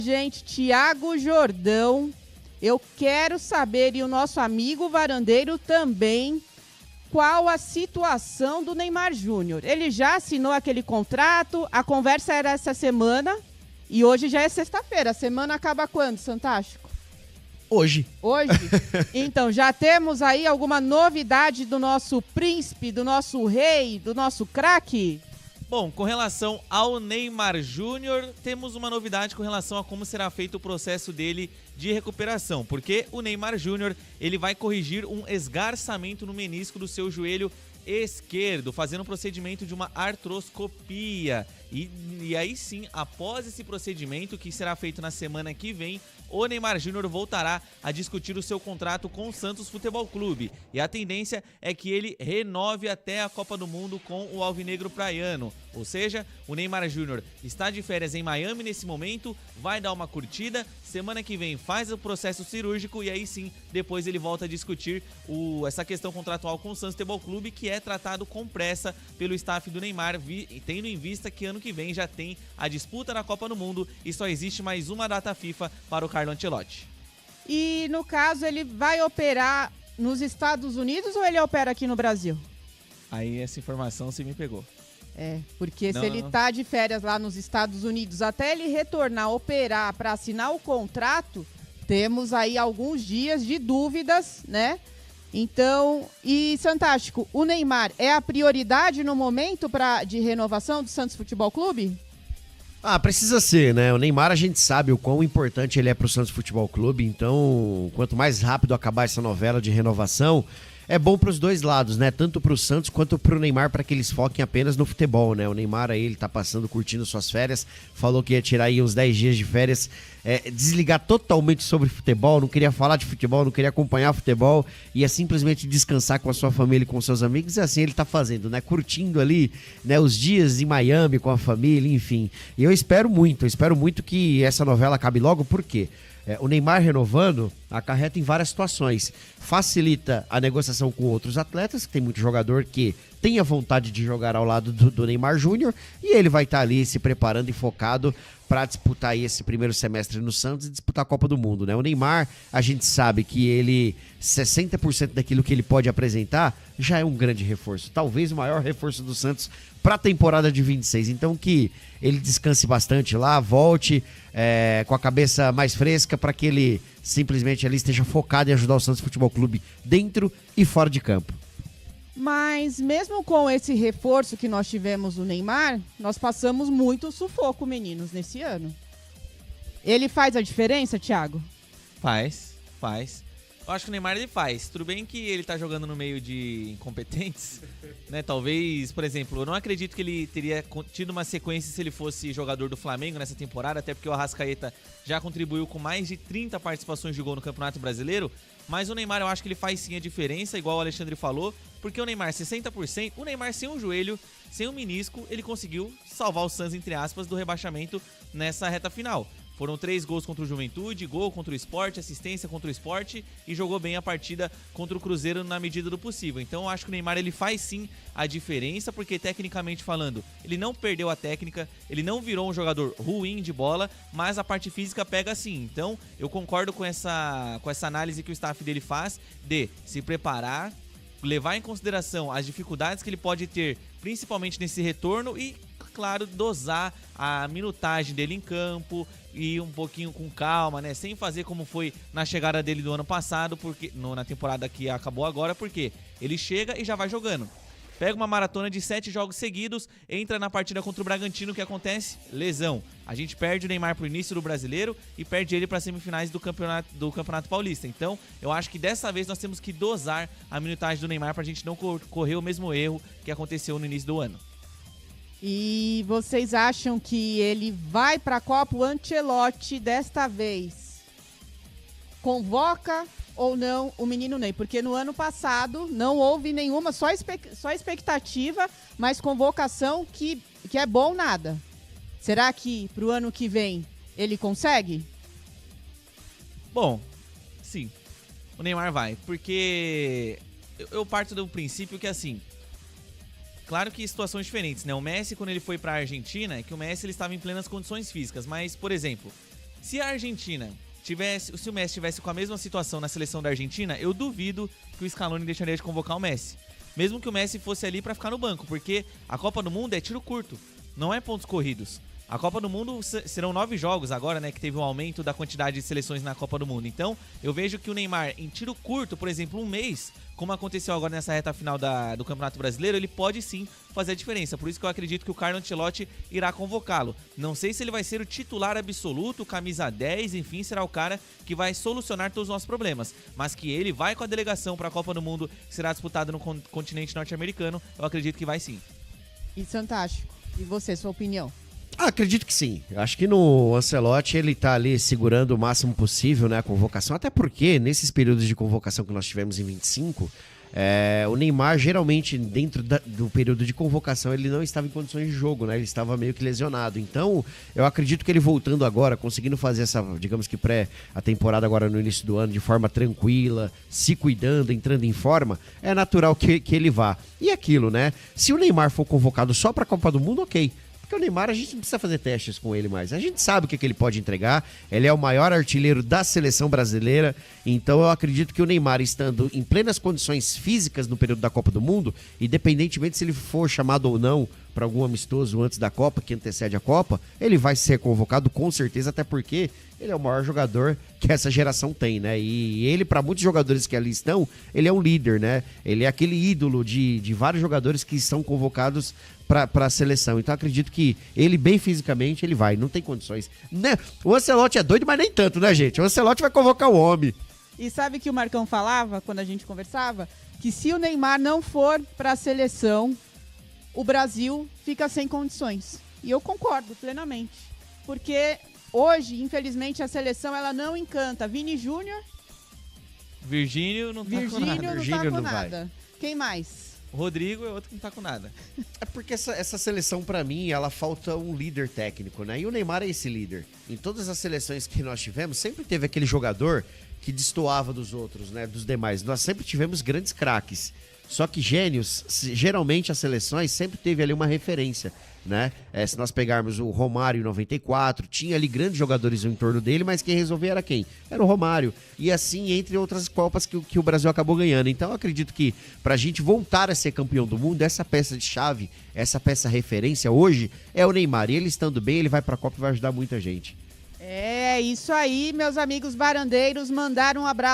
Gente, Thiago Jordão, eu quero saber, e o nosso amigo Varandeiro também, qual a situação do Neymar Júnior. Ele já assinou aquele contrato, a conversa era essa semana e hoje já é sexta-feira. A semana acaba quando, Santástico? Hoje. Hoje? Então, já temos aí alguma novidade do nosso príncipe, do nosso rei, do nosso craque? Bom, com relação ao Neymar Júnior, temos uma novidade com relação a como será feito o processo dele de recuperação, porque o Neymar Júnior, ele vai corrigir um esgarçamento no menisco do seu joelho esquerdo, fazendo um procedimento de uma artroscopia. E aí sim, após esse procedimento, que será feito na semana que vem, o Neymar Júnior voltará a discutir o seu contrato com o Santos Futebol Clube. E a tendência é que ele renove até a Copa do Mundo com o Alvinegro Praiano. Ou seja, o Neymar Júnior está de férias em Miami nesse momento, vai dar uma curtida, semana que vem faz o processo cirúrgico e aí sim, depois ele volta a discutir essa questão contratual com o Santos Futebol Clube, que é tratado com pressa pelo staff do Neymar, tendo em vista que ano que vem já tem a disputa na Copa do Mundo e só existe mais uma data FIFA para o Carlo Ancelotti. E no caso, ele vai operar nos Estados Unidos ou ele opera aqui no Brasil? Aí essa informação você me pegou. Porque se ele tá de férias lá nos Estados Unidos, até ele retornar, operar para assinar o contrato, temos aí alguns dias de dúvidas, né? Então, e Santástico, o Neymar é a prioridade no momento de renovação do Santos Futebol Clube? Precisa ser, né? O Neymar, a gente sabe o quão importante ele é pro Santos Futebol Clube, então quanto mais rápido acabar essa novela de renovação, é bom pros dois lados, né? Tanto pro Santos quanto pro Neymar, para que eles foquem apenas no futebol, né? O Neymar aí, ele tá passando, curtindo suas férias, falou que ia tirar aí uns 10 dias de férias, desligar totalmente sobre futebol, não queria falar de futebol, não queria acompanhar futebol, ia simplesmente descansar com a sua família e com seus amigos, e assim ele tá fazendo, né? Curtindo ali, né, os dias em Miami com a família, enfim. E eu espero muito que essa novela acabe logo, por quê? O Neymar renovando acarreta em várias situações. Facilita a negociação com outros atletas, que tem muito jogador que tem a vontade de jogar ao lado do Neymar Júnior, e ele vai estar ali se preparando e focado para disputar aí esse primeiro semestre no Santos e disputar a Copa do Mundo, né? O Neymar, a gente sabe que ele, 60% daquilo que ele pode apresentar, já é um grande reforço. Talvez o maior reforço do Santos para a temporada de 26. Então que ele descanse bastante lá, volte com a cabeça mais fresca para que ele simplesmente ali esteja focado em ajudar o Santos Futebol Clube dentro e fora de campo. Mas mesmo com esse reforço que nós tivemos do Neymar, nós passamos muito sufoco, meninos, nesse ano. Ele faz a diferença, Thiago? Faz. Eu acho que o Neymar ele faz. Tudo bem que ele tá jogando no meio de incompetentes, né? Talvez, por exemplo, eu não acredito que ele teria tido uma sequência se ele fosse jogador do Flamengo nessa temporada, até porque o Arrascaeta já contribuiu com mais de 30 participações de gol no Campeonato Brasileiro. Mas o Neymar, eu acho que ele faz sim a diferença, igual o Alexandre falou, porque o Neymar 60%, o Neymar sem um joelho, sem um menisco, ele conseguiu salvar o Santos, entre aspas, do rebaixamento nessa reta final. Foram 3 gols contra o Juventude, gol contra o Sport, assistência contra o Sport e jogou bem a partida contra o Cruzeiro na medida do possível. Então eu acho que o Neymar ele faz sim a diferença, porque tecnicamente falando, ele não perdeu a técnica, ele não virou um jogador ruim de bola, mas a parte física pega sim. Então eu concordo com essa análise que o staff dele faz de se preparar, levar em consideração as dificuldades que ele pode ter, principalmente nesse retorno e, claro, dosar a minutagem dele em campo e um pouquinho com calma, né? Sem fazer como foi na chegada dele do ano passado, porque na temporada que acabou agora, porque ele chega e já vai jogando. Pega uma maratona de 7 jogos seguidos, entra na partida contra o Bragantino, o que acontece? Lesão. A gente perde o Neymar pro início do Brasileiro e perde ele para as semifinais do Campeonato Paulista. Então, eu acho que dessa vez nós temos que dosar a minutagem do Neymar pra gente não correr o mesmo erro que aconteceu no início do ano. E vocês acham que ele vai para a Copa? O Ancelotti desta vez convoca ou não o menino Ney? Porque no ano passado não houve nenhuma, só expectativa, mas convocação que é bom nada. Será que pro ano que vem ele consegue? Bom, sim, o Neymar vai, porque eu parto do princípio que assim, claro que situações diferentes, né? O Messi, quando ele foi pra Argentina, é que o Messi ele estava em plenas condições físicas, mas, por exemplo, Se a Argentina se o Messi tivesse com a mesma situação na seleção da Argentina, eu duvido que o Scaloni deixaria de convocar o Messi. Mesmo que o Messi fosse ali pra ficar no banco, porque a Copa do Mundo é tiro curto, não é pontos corridos. A Copa do Mundo serão 9 jogos agora, né, que teve um aumento da quantidade de seleções na Copa do Mundo. Então, eu vejo que o Neymar, em tiro curto, por exemplo, um mês, como aconteceu agora nessa reta final do Campeonato Brasileiro, ele pode sim fazer a diferença. Por isso que eu acredito que o Carlo Ancelotti irá convocá-lo. Não sei se ele vai ser o titular absoluto, camisa 10, enfim, será o cara que vai solucionar todos os nossos problemas. Mas que ele vai com a delegação para a Copa do Mundo, que será disputada no continente norte-americano, eu acredito que vai sim. E fantástico. E você, sua opinião? Acredito que sim. Acho que no Ancelotti ele tá ali segurando o máximo possível, né, a convocação, até porque nesses períodos de convocação que nós tivemos em 25, o Neymar geralmente dentro do período de convocação ele não estava em condições de jogo, né, ele estava meio que lesionado. Então eu acredito que ele voltando agora, conseguindo fazer essa, digamos que a temporada agora no início do ano de forma tranquila, se cuidando, entrando em forma, é natural que ele vá. E aquilo, né, se o Neymar for convocado só para a Copa do Mundo, ok. Porque o Neymar, a gente não precisa fazer testes com ele mais. A gente sabe o que ele pode entregar. Ele é o maior artilheiro da seleção brasileira. Então eu acredito que o Neymar, estando em plenas condições físicas no período da Copa do Mundo, independentemente se ele for chamado ou não para algum amistoso antes da Copa, que antecede a Copa, ele vai ser convocado com certeza, até porque ele é o maior jogador que essa geração tem, né? E ele, para muitos jogadores que ali estão, ele é um líder, né? Ele é aquele ídolo de vários jogadores que são convocados para a seleção. Então acredito que ele, bem fisicamente, ele vai. Não tem condições. Né? O Ancelotti é doido, mas nem tanto, né, gente? O Ancelotti vai convocar o homem. E sabe que o Marcão falava, quando a gente conversava, que se o Neymar não for para a seleção, o Brasil fica sem condições. E eu concordo plenamente. Porque hoje, infelizmente, a seleção ela não encanta. Vini Júnior... Virgínio não tá com nada. Virgínio não tá com nada. Quem mais? Rodrigo é outro que não tá com nada. É porque essa seleção, pra mim, ela falta um líder técnico, né? E o Neymar é esse líder. Em todas as seleções que nós tivemos, sempre teve aquele jogador que destoava dos outros, né? Dos demais. Nós sempre tivemos grandes craques. Só que gênios, geralmente as seleções sempre teve ali uma referência, né? Se nós pegarmos o Romário em 94, tinha ali grandes jogadores em torno dele, mas quem resolvia era quem? Era o Romário. E assim, entre outras Copas que o Brasil acabou ganhando. Então eu acredito que pra gente voltar a ser campeão do mundo, essa peça de chave, essa peça referência hoje é o Neymar. E ele estando bem, ele vai pra Copa e vai ajudar muita gente. É isso aí, meus amigos barandeiros, mandaram um abraço